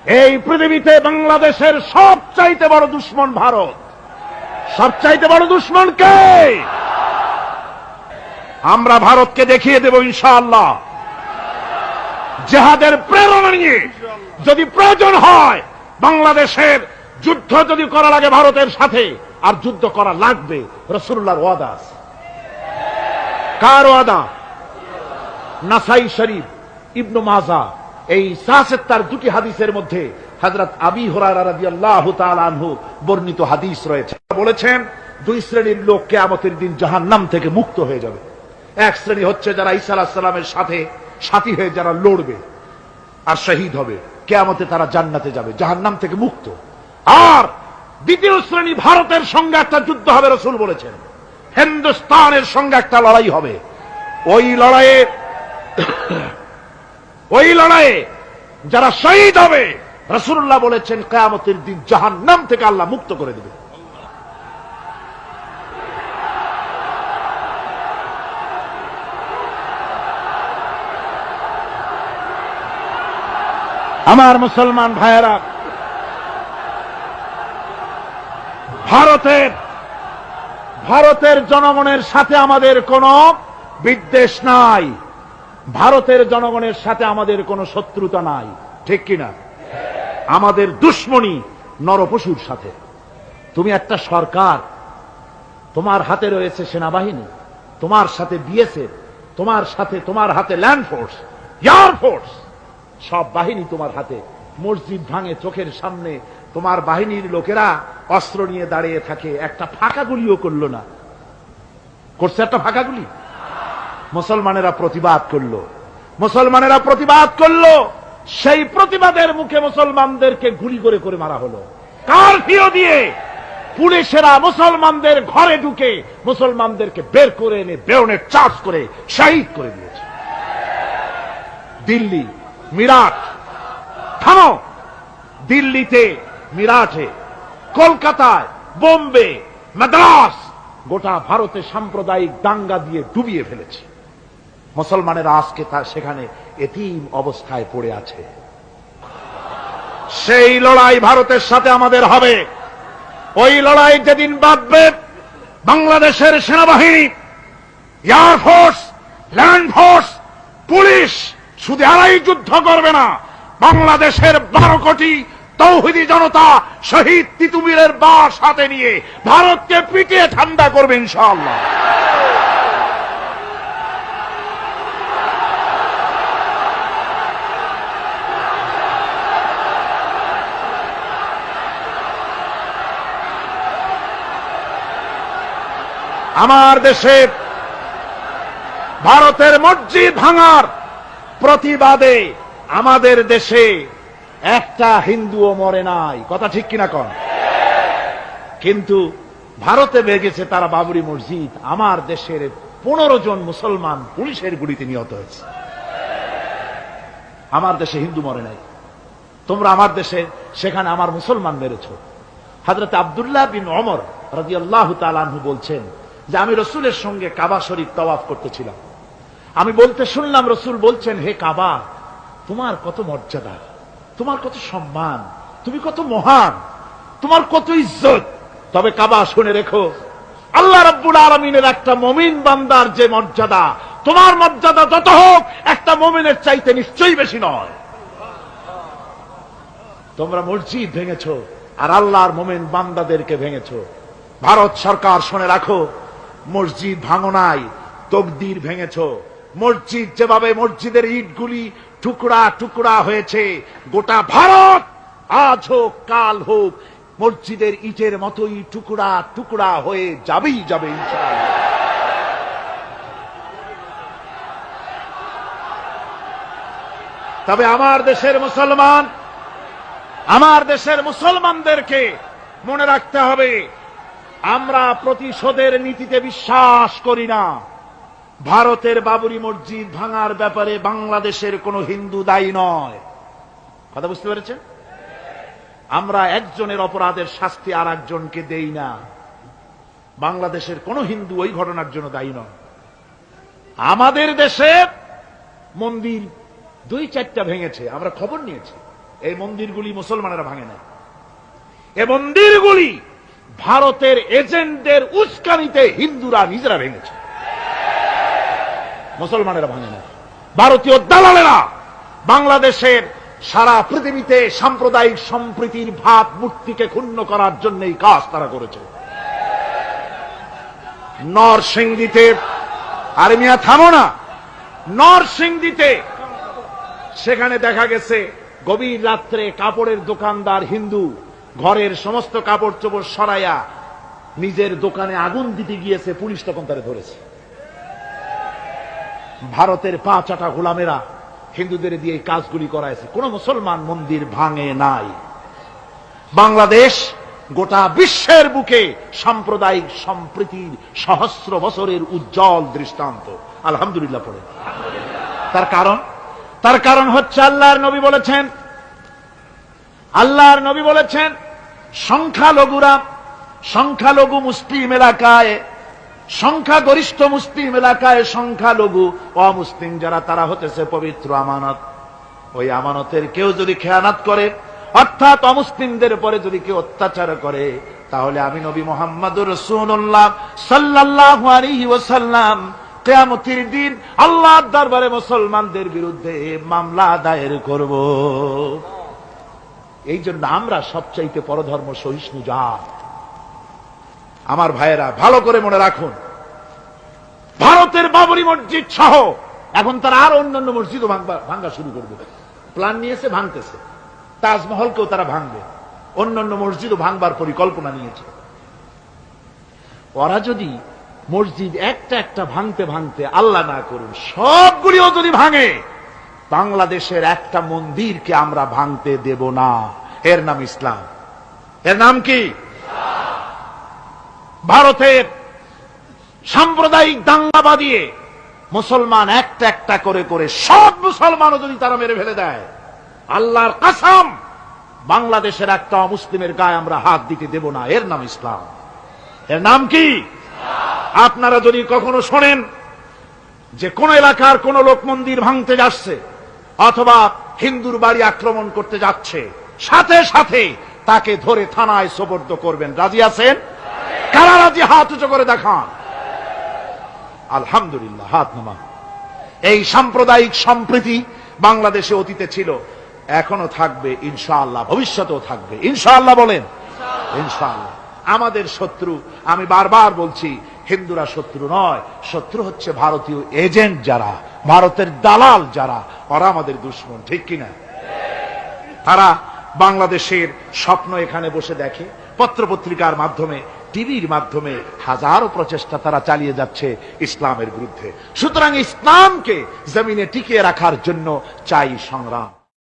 এই পৃথিবীতে বাংলাদেশের সবচাইতে বড় দুশমন ভারত। সবচাইতে বড় দুশমন কে? আমরা ভারতকে দেখিয়ে দেব ইনশাআল্লাহ। জিহাদের প্রেরণা নিয়ে যদি প্রয়োজন হয় বাংলাদেশের যুদ্ধ যদি করা লাগে ভারতের সাথে, আর যুদ্ধ করা লাগবে, রাসূলুল্লাহর ওয়াদা আছে। কার ওয়াদা? নাসাই শরীফ, ইবনে মাজাহ, এই তার দুটি হাদিসের মধ্যে হযরত আবী হুরায়রা রাদিয়াল্লাহু তাআলা আনহু বর্ণিত হাদিস রয়েছে। বলেছেন দুই শ্রেণীর লোক কিয়ামতের দিন জাহান্নাম থেকে মুক্ত হয়ে যাবে। এক শ্রেণী হচ্ছে যারা ঈসা আলাইহিস সালামের সাথে সাথী হয়ে যারা লড়বে আর শহীদ হবে, কিয়ামতে তারা জান্নাতে যাবে, জাহান্নাম থেকে মুক্ত। আর দ্বিতীয় শ্রেণী ভারতের সঙ্গে একটা যুদ্ধ হবে, রাসূল বলেছেন হিন্দুস্তানের সঙ্গে একটা লড়াই হবে। ওই লড়াইয়ে যারা শহীদ হবে, রাসূলুল্লাহ বলেছেন কিয়ামতের দিন জাহান্নাম থেকে আল্লাহ মুক্ত করে দেবে। আমার মুসলমান ভাইয়েরা, ভারতের জনগণের সাথে আমাদের কোনো বিদ্বেষ নাই, ভারতের জনগণের সাথে আমাদের কোনো শত্রুতা নাই, ঠিক কিনা? আমাদের দুশমনী নরপশুর সাথে। তুমি একটা সরকার, তোমার হাতে রয়েছে সেনাবাহিনী, তোমার সাথে বিএসএফ, তোমার হাতে ল্যান্ড ফোর্স, এয়ার ফোর্স, সব বাহিনী তোমার হাতে। মসজিদ ভাঙে চোখের সামনে, তোমার বাহিনীর লোকেরা অস্ত্র নিয়ে দাঁড়িয়ে থাকে, একটা ফাঁকা গুলিও করলো না। করছে একটা ফাঁকা গুলি? মুসলমানেরা প্রতিবাদ করলো, সেই প্রতিবাদের মুখে মুসলমানদেরকে গুলি করে করে মারা হলো। কারফিউ দিয়ে পুলিশেরা মুসলমানদের ঘরে ঢুকে মুসলমানদেরকে বের করে এনে বেয়নেট চার্জ করে শহীদ করে দিয়েছে। দিল্লি, মিরাট, থামো। দিল্লিতে, মিরাটে, কলকাতায়, বোম্বে, মাদ্রাস, গোটা ভারতে সাম্প্রদায়িক দাঙ্গা দিয়ে ডুবিয়ে ফেলেছে। মুসলমানেরা আজকে সেখানে এতিম অবস্থায় পড়ে আছে। সেই লড়াই ভারতের সাথে আমাদের হবে। ওই লড়াই যেদিন বাঁধবে, বাংলাদেশের সেনাবাহিনী, air force, land force, police শুধু এরাই যুদ্ধ করবে না, বাংলাদেশের 12 কোটি তৌহিদি জনতা শহীদ তিতুমীরের বাস হাতে নিয়ে ভারতকে পিটিয়ে ঠান্ডা করবে ইনশাআল্লাহ। আমার দেশে ভারতের মসজিদ ভাঙার প্রতিবাদে আমাদের দেশে একটা হিন্দুও মরে নাই, কথা ঠিক কিনা কন? কিন্তু ভারতে ভেঙেছে তারা বাবরি মসজিদ, আমার দেশের 15 জন মুসলমান পুলিশের গুলিতে নিহত হয়েছে। আমার দেশে হিন্দু মরে নাই, তোমরা আমার দেশে সেখানে আমার মুসলমান মেরেছ। হযরত আব্দুল্লাহ বিন ওমর রাদিয়াল্লাহু তাআলা আনহু বলছেন যে আমি রাসূলের সঙ্গে কাবা শরীফ তাওয়াফ করতেছিলাম, আমি বলতে শুনলাম রাসূল বলছেন, হে কাবা, তোমার কত মর্যাদা, তোমার কত সম্মান, তুমি কত মহান, তোমার কত ইজ্জত। তবে কাবা শুনে রেখো, আল্লাহ রাব্বুল আলামিনের একটা মুমিন বান্দার যে মর্যাদা, তোমার মর্যাদা যত হোক একটা মুমিনের চাইতে নিশ্চয়ই বেশি নয়। তোমরা মসজিদ ভেঙেছো আর আল্লাহর মুমিন বান্দাদেরকে ভেঙেছো। ভারত সরকার শুনে রাখো, মসজিদ ভাঙো নাই, তকদির ভেঙেছো। মসজিদ যেভাবে মসজিদের ইটগুলি টুকরা টুকরা হয়েছে, গোটা ভারত আজ হোক কাল হোক মসজিদের ইটের মতোই টুকরা টুকরা হয়ে যাবেই যাবে ইনশাআল্লাহ। তবে আমার দেশের মুসলমানদেরকে মনে রাখতে হবে, আমরা প্রতিশোধের নীতিতে বিশ্বাস করি না। ভারতের বাবরি মসজিদ ভাঙার ব্যাপারে বাংলাদেশের কোন হিন্দু দায়ী নয়, কথা বুঝতে পেরেছেন? আমরা একজনের অপরাধের শাস্তি আর একজনকে দেই না। বাংলাদেশের কোন হিন্দু ওই ঘটনার জন্য দায়ী নয়। আমাদের দেশে মন্দির 2-4টা ভেঙেছে, আমরা খবর নিয়েছি, এই মন্দিরগুলি মুসলমানেরা ভাঙে না, এই মন্দিরগুলি ভারতের এজেন্টদের উস্কানিতে হিন্দুরা নিজেরা ভেঙেছে, মুসলমানেরা ভাঙে না। ভারতীয় দালালেরা বাংলাদেশের সারা পৃথিবীতে সাম্প্রদায়িক সম্প্রীতির ভাব মূর্তিকে ক্ষুণ্ণ করার জন্য এই কাজ তারা করেছে। নরসিংদীতে, আরে মিয়া থামো না, নরসিংদীতে সেখানে দেখা গেছে গভীর রাত্রে কাপড়ের দোকানদার হিন্দু ঘরের সমস্ত কাপড় চোপড় সরাইয়া নিজের দোকানে আগুন দিতে গিয়েছে, পুলিশ তখন তারে ধরেছে। ভারতের পা চাটা গোলামেরা হিন্দুদের দিয়ে এই কাজগুলি করাইছে, কোন মুসলমান মন্দির ভাঙে নাই। বাংলাদেশ গোটা বিশ্বের বুকে সাম্প্রদায়িক সম্প্রীতির সহস্র বছরের উজ্জ্বল দৃষ্টান্ত, আলহামদুলিল্লাহ পড়ে। তার কারণ হচ্ছে আল্লাহর নবী বলেছেন সংখ্যালঘু মুসলিম এলাকায়, সংখ্যাগরিষ্ঠ মুসলিম এলাকায় সংখ্যালঘু অমুসলিম যারা তারা হতেছে পবিত্র আমানত। ওই আমানতের কেউ যদি খেয়ানত করে, অর্থাৎ অমুসলিমদের পরে যদি কেউ অত্যাচার করে, তাহলে আমি নবী মুহাম্মদুর রাসূলুল্লাহ সাল্লাল্লাহু আলাইহি ওয়াসাল্লাম কিয়ামতের দিন আল্লাহর দরবারে মুসলমানদের বিরুদ্ধে মামলা দায়ের করব। এই জন্য আমরা সবচাইতে পরধর্ম সহিষ্ণু জাত। আমার ভাইয়েরা ভালো করে মনে রাখুন, ভারতের বাবরি মসজিদ সহ এখন তারা আরো অন্যান্য মসজিদও ভাঙ্গা শুরু করবে, প্ল্যান নিয়েছে, ভাঙতেছে। তাজমহলকেও তারা ভাঙবে, অন্যান্য মসজিদও ভাঙবার পরিকল্পনা নিয়েছে। ওরা যদি মসজিদ একটা একটা ভাঙতে ভাঙতে, আল্লাহ না করুন, সবগুলিও যদি ভাঙে, বাংলাদেশের একটা মন্দিরকে আমরা ভাঙতে দেব না। এর নাম ইসলাম। এর নাম কি? ভারতের সাম্প্রদায়িক দাঙ্গা বাঁধিয়ে মুসলমান একটা একটা করে করে সব মুসলমানও যদি তারা মেরে ফেলে দেয়, আল্লাহর কসম বাংলাদেশের একটা অমুসলিমের গায়ে আমরা হাত দিতে দেব না। এর নাম ইসলাম। এর নাম কি? আপনারা যদি কখনো শোনেন যে কোন এলাকার কোন লোক মন্দির ভাঙতে যাচ্ছে অথবা হিন্দুর বাড়ি আক্রমণ করতে যাচ্ছে, সাথে সাথে তাকে ধরে থানায় সোপর্দ করবেন। রাজি আছেন? কারা রাজি? হাত উঁচু করে দেখান। আলহামদুলিল্লাহ, হাত নামান। এই সাম্প্রদায়িক সম্প্রীতি বাংলাদেশে অতীতে ছিল, এখনো থাকবে ইনশাআল্লাহ, ভবিষ্যতেও থাকবে ইনশাআল্লাহ। বলেন ইনশাআল্লাহ। আমাদের শত্রু, আমি বারবার বলছি, হিন্দুরা শত্রু নয়, শত্রু হচ্ছে ভারতীয় এজেন্ট যারা, ভারতের দালাল যারা, ওরা আমাদের দুশমন। ঠিক কিনা? তারা বাংলাদেশের স্বপ্ন এখানে বসে দেখে, পত্রপত্রিকার মাধ্যমে, টিভির মাধ্যমে হাজারো প্রচেষ্টা তারা চালিয়ে যাচ্ছে ইসলামের বিরুদ্ধে। সুতরাং ইসলামকে জমিনে টিকিয়ে রাখার জন্য চাই সংগ্রাম।